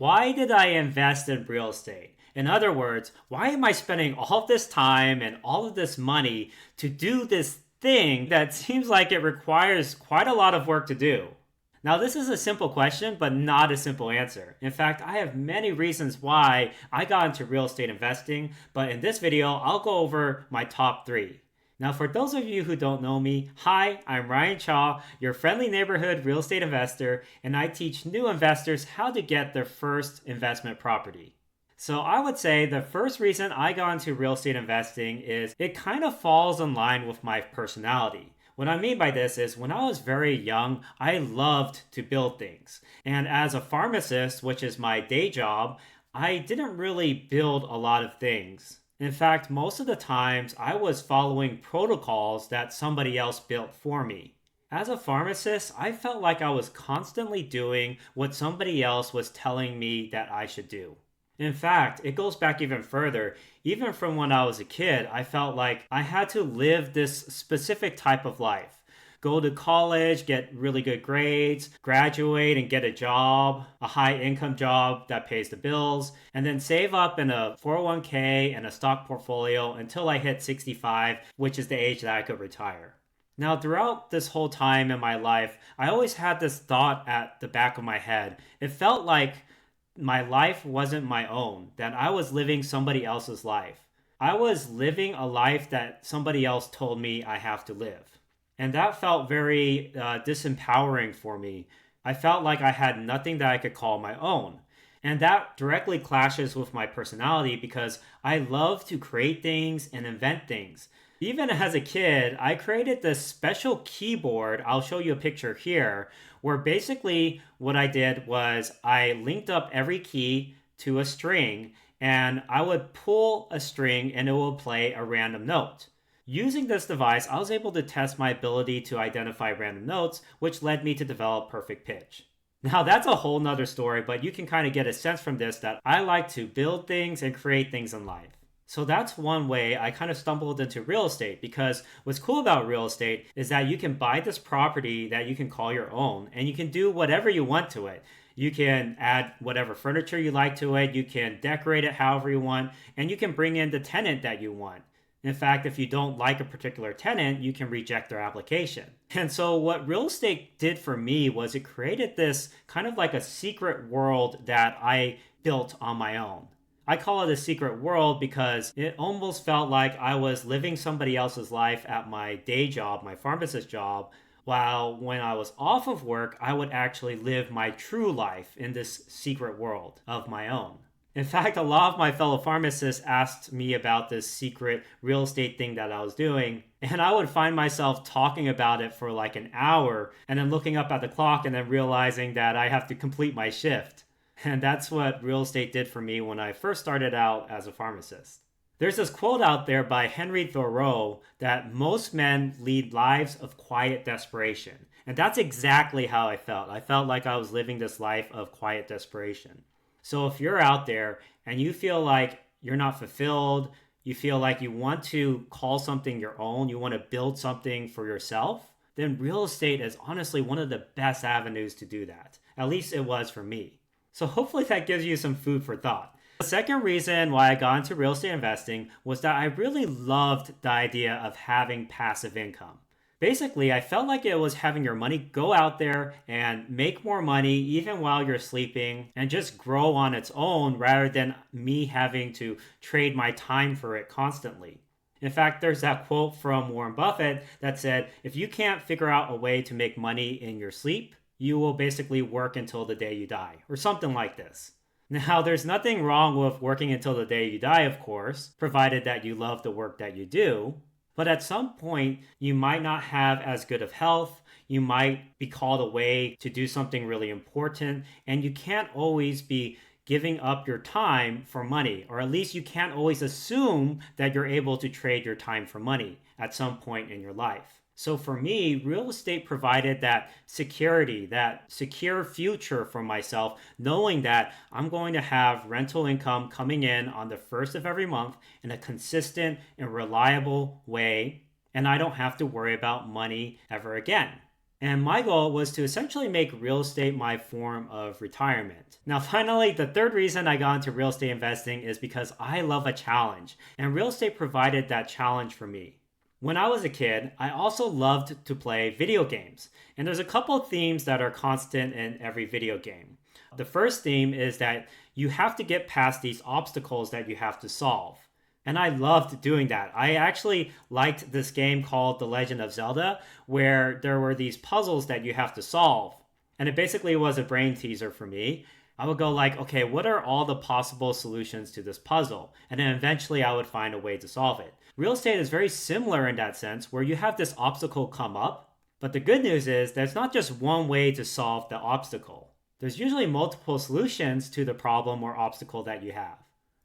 Why did I invest in real estate? In other words, why am I spending all of this time and all of this money to do this thing that seems like it requires quite a lot of work to do? Now, this is a simple question, but not a simple answer. In fact, I have many reasons why I got into real estate investing, but in this video, I'll go over my top three. Now, for those of you who don't know me, hi, I'm Ryan Chaw, your friendly neighborhood real estate investor, and I teach new investors how to get their first investment property. So I would say the first reason I got into real estate investing is it kind of falls in line with my personality. What I mean by this is when I was very young, I loved to build things. And as a pharmacist, which is my day job, I didn't really build a lot of things. In fact, most of the times I was following protocols that somebody else built for me. As a pharmacist, I felt like I was constantly doing what somebody else was telling me that I should do. In fact, it goes back even further. Even from when I was a kid, I felt like I had to live this specific type of life. Go to college, get really good grades, graduate and get a job, a high income job that pays the bills, and then save up in a 401k and a stock portfolio until I hit 65, which is the age that I could retire. Now, throughout this whole time in my life, I always had this thought at the back of my head. It felt like my life wasn't my own, that I was living somebody else's life. I was living a life that somebody else told me I have to live. And that felt very disempowering for me. I felt like I had nothing that I could call my own. And that directly clashes with my personality because I love to create things and invent things. Even as a kid, I created this special keyboard. I'll show you a picture here, where basically what I did was I linked up every key to a string and I would pull a string and it will play a random note. Using this device, I was able to test my ability to identify random notes, which led me to develop perfect pitch. Now, that's a whole nother story, but you can kind of get a sense from this that I like to build things and create things in life. So that's one way I kind of stumbled into real estate because what's cool about real estate is that you can buy this property that you can call your own and you can do whatever you want to it. You can add whatever furniture you like to it, you can decorate it however you want, and you can bring in the tenant that you want. In fact, if you don't like a particular tenant, you can reject their application. And so what real estate did for me was it created this kind of like a secret world that I built on my own. I call it a secret world because it almost felt like I was living somebody else's life at my day job, my pharmacist job, while when I was off of work, I would actually live my true life in this secret world of my own. In fact, a lot of my fellow pharmacists asked me about this secret real estate thing that I was doing, and I would find myself talking about it for like an hour and then looking up at the clock and then realizing that I have to complete my shift. And that's what real estate did for me when I first started out as a pharmacist. There's this quote out there by Henry Thoreau that most men lead lives of quiet desperation. And that's exactly how I felt. I felt like I was living this life of quiet desperation. So if you're out there and you feel like you're not fulfilled, you feel like you want to call something your own, you want to build something for yourself, then real estate is honestly one of the best avenues to do that. At least it was for me. So hopefully that gives you some food for thought. The second reason why I got into real estate investing was that I really loved the idea of having passive income. Basically, I felt like it was having your money go out there and make more money even while you're sleeping and just grow on its own rather than me having to trade my time for it constantly. In fact, there's that quote from Warren Buffett that said, if you can't figure out a way to make money in your sleep, you will basically work until the day you die, or something like this. Now, there's nothing wrong with working until the day you die, of course, provided that you love the work that you do. But at some point, you might not have as good of health, you might be called away to do something really important, and you can't always be giving up your time for money, or at least you can't always assume that you're able to trade your time for money at some point in your life. So for me, real estate provided that security, that secure future for myself, knowing that I'm going to have rental income coming in on the first of every month in a consistent and reliable way, and I don't have to worry about money ever again. And my goal was to essentially make real estate my form of retirement. Now, finally, the third reason I got into real estate investing is because I love a challenge, and real estate provided that challenge for me. When I was a kid, I also loved to play video games, and there's a couple of themes that are constant in every video game. The first theme is that you have to get past these obstacles that you have to solve. And I loved doing that. I actually liked this game called The Legend of Zelda, where there were these puzzles that you have to solve. And it basically was a brain teaser for me. I would go like, okay, what are all the possible solutions to this puzzle? And then eventually I would find a way to solve it. Real estate is very similar in that sense, where you have this obstacle come up. But the good news is there's not just one way to solve the obstacle. There's usually multiple solutions to the problem or obstacle that you have.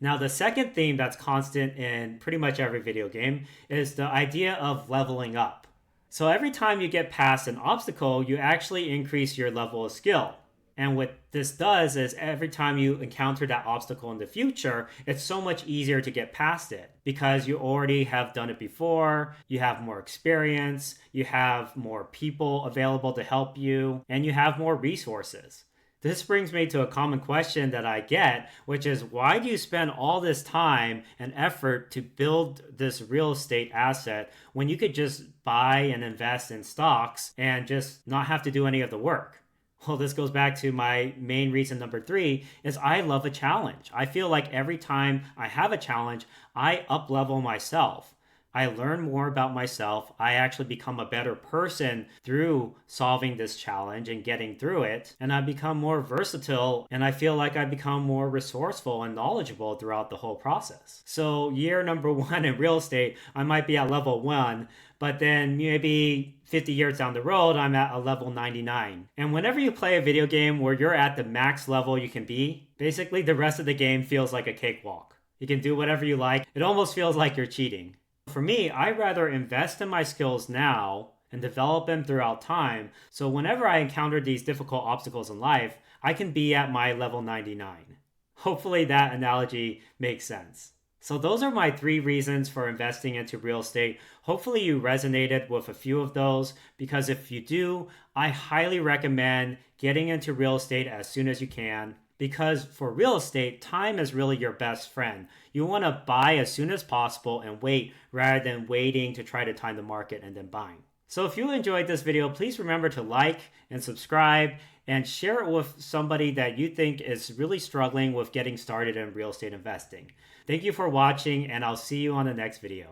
Now, the second theme that's constant in pretty much every video game is the idea of leveling up. So every time you get past an obstacle, you actually increase your level of skill. And what this does is every time you encounter that obstacle in the future, it's so much easier to get past it because you already have done it before, you have more experience, you have more people available to help you, and you have more resources. This brings me to a common question that I get, which is why do you spend all this time and effort to build this real estate asset when you could just buy and invest in stocks and just not have to do any of the work? Well, this goes back to my main reason number 3 is I love a challenge. I feel like every time I have a challenge, I up level myself. I learn more about myself. I actually become a better person through solving this challenge and getting through it. And I become more versatile and I feel like I become more resourceful and knowledgeable throughout the whole process. So year number 1 in real estate, I might be at level 1, but then maybe 50 years down the road, I'm at a level 99. And whenever you play a video game where you're at the max level you can be, basically the rest of the game feels like a cakewalk. You can do whatever you like. It almost feels like you're cheating. For me, I'd rather invest in my skills now and develop them throughout time. So whenever I encounter these difficult obstacles in life, I can be at my level 99. Hopefully that analogy makes sense. So those are my 3 reasons for investing into real estate. Hopefully you resonated with a few of those, because if you do, I highly recommend getting into real estate as soon as you can. Because for real estate, time is really your best friend. You want to buy as soon as possible and wait rather than waiting to try to time the market and then buying. So if you enjoyed this video, please remember to like and subscribe and share it with somebody that you think is really struggling with getting started in real estate investing. Thank you for watching, and I'll see you on the next video.